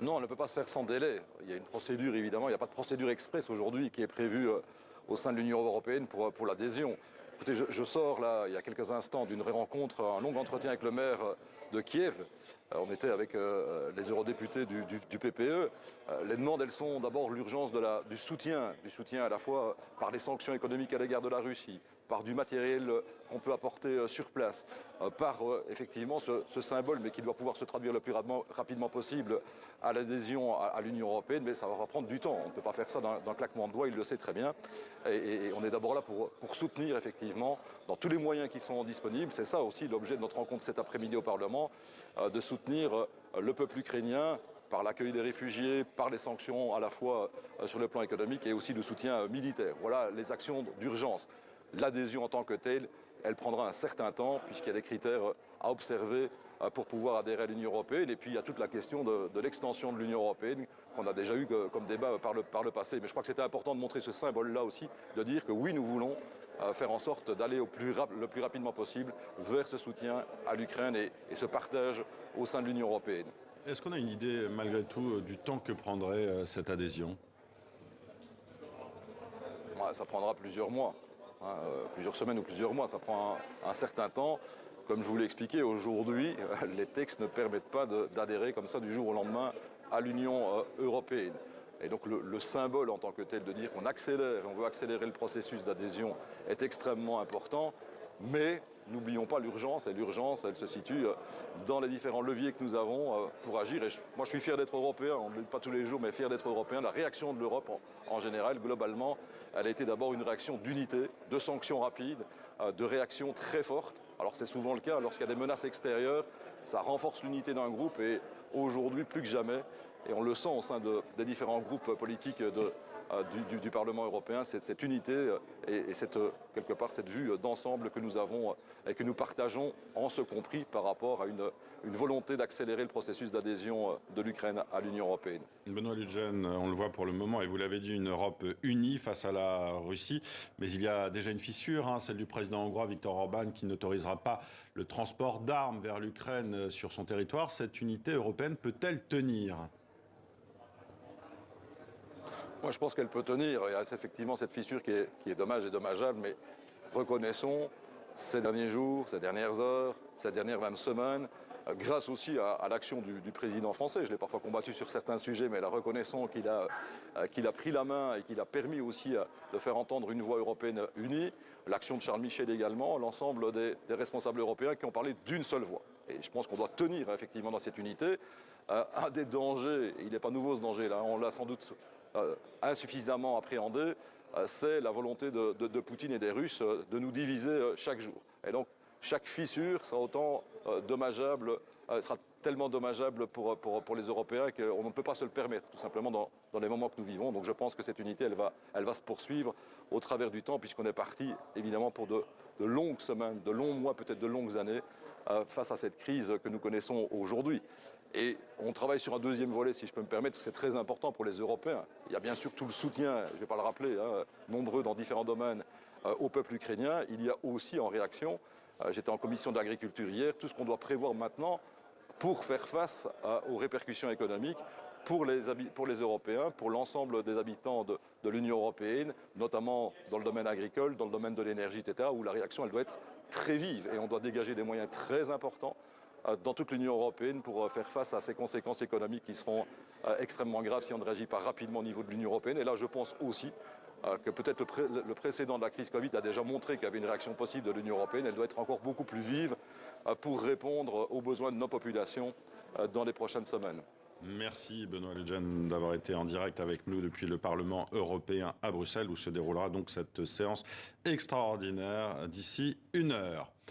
Non, on ne peut pas se faire sans délai. Il y a une procédure, évidemment. Il n'y a pas de procédure express aujourd'hui qui est prévue au sein de l'Union européenne pour l'adhésion. Écoutez, je sors là, il y a quelques instants, d'une rencontre, un long entretien avec le maire de Kiev. On était avec les eurodéputés du PPE. Les demandes, elles sont d'abord l'urgence du soutien à la fois par les sanctions économiques à l'égard de la Russie, par du matériel qu'on peut apporter sur place, par effectivement ce symbole, mais qui doit pouvoir se traduire le plus rapidement possible à l'adhésion à l'Union européenne, mais ça va prendre du temps. On ne peut pas faire ça d'un claquement de doigts, il le sait très bien. Et on est d'abord là pour soutenir effectivement dans tous les moyens qui sont disponibles. C'est ça aussi l'objet de notre rencontre cet après-midi au Parlement, de soutenir le peuple ukrainien par l'accueil des réfugiés, par les sanctions à la fois sur le plan économique et aussi le soutien militaire. Voilà les actions d'urgence. L'adhésion en tant que telle, elle prendra un certain temps puisqu'il y a des critères à observer pour pouvoir adhérer à l'Union européenne. Et puis il y a toute la question de l'extension de l'Union européenne qu'on a déjà eu comme débat par le passé. Mais je crois que c'était important de montrer ce symbole-là aussi, de dire que oui, nous voulons faire en sorte d'aller le plus rapidement possible vers ce soutien à l'Ukraine et ce partage au sein de l'Union européenne. Est-ce qu'on a une idée, malgré tout, du temps que prendrait cette adhésion ? Ça prendra plusieurs mois, plusieurs semaines ou plusieurs mois. Ça prend un certain temps. Comme je vous l'ai expliqué, aujourd'hui, les textes ne permettent pas d'adhérer comme ça du jour au lendemain à l'Union européenne. Et donc le symbole en tant que tel de dire qu'on accélère, on veut accélérer le processus d'adhésion est extrêmement important. Mais n'oublions pas l'urgence, et l'urgence, elle se situe dans les différents leviers que nous avons pour agir. Et moi, je suis fier d'être européen, on ne le dit pas tous les jours, mais fier d'être européen. La réaction de l'Europe, en général, globalement, elle a été d'abord une réaction d'unité, de sanctions rapides, de réactions très fortes. Alors c'est souvent le cas, lorsqu'il y a des menaces extérieures, ça renforce l'unité d'un groupe, et aujourd'hui, plus que jamais, et on le sent au sein des différents groupes politiques du Parlement européen, cette unité et quelque part cette vue d'ensemble que nous avons et que nous partageons, en ce compris par rapport à une volonté d'accélérer le processus d'adhésion de l'Ukraine à l'Union européenne. Benoît Ludgen, on le voit pour le moment, et vous l'avez dit, une Europe unie face à la Russie. Mais il y a déjà une fissure, celle du président hongrois Viktor Orban, qui n'autorisera pas le transport d'armes vers l'Ukraine sur son territoire. Cette unité européenne peut-elle tenir ? Moi, je pense qu'elle peut tenir. Il y a effectivement cette fissure qui est dommage et dommageable, mais reconnaissons ces derniers jours, ces dernières heures, ces dernières même semaines, grâce aussi à l'action du président français. Je l'ai parfois combattu sur certains sujets, mais la reconnaissons qu'il a pris la main et qu'il a permis aussi de faire entendre une voix européenne unie. L'action de Charles Michel également, l'ensemble des responsables européens qui ont parlé d'une seule voix. Et je pense qu'on doit tenir effectivement dans cette unité. Un des dangers, et il n'est pas nouveau ce danger-là, on l'a sans doute insuffisamment appréhendé, c'est la volonté de Poutine et des Russes de nous diviser chaque jour. Et donc chaque fissure sera autant dommageable, sera tellement dommageable pour les Européens qu'on ne peut pas se le permettre, tout simplement dans les moments que nous vivons. Donc je pense que cette unité, elle va se poursuivre au travers du temps, puisqu'on est parti évidemment pour de longues semaines, de longs mois, peut-être de longues années, face à cette crise que nous connaissons aujourd'hui. Et on travaille sur un deuxième volet, si je peux me permettre, c'est très important pour les Européens. Il y a bien sûr tout le soutien, je ne vais pas le rappeler, nombreux dans différents domaines, au peuple ukrainien. Il y a aussi en réaction, j'étais en commission d'agriculture hier, tout ce qu'on doit prévoir maintenant pour faire face aux répercussions économiques pour les Européens, pour l'ensemble des habitants de l'Union européenne, notamment dans le domaine agricole, dans le domaine de l'énergie, etc., où la réaction elle doit être très vive et on doit dégager des moyens très importants dans toute l'Union européenne pour faire face à ces conséquences économiques qui seront extrêmement graves si on ne réagit pas rapidement au niveau de l'Union européenne. Et là, je pense aussi que peut-être le précédent de la crise Covid a déjà montré qu'il y avait une réaction possible de l'Union européenne. Elle doit être encore beaucoup plus vive pour répondre aux besoins de nos populations dans les prochaines semaines. Merci Benoît Ludgen d'avoir été en direct avec nous depuis le Parlement européen à Bruxelles, où se déroulera donc cette séance extraordinaire d'ici 1 heure.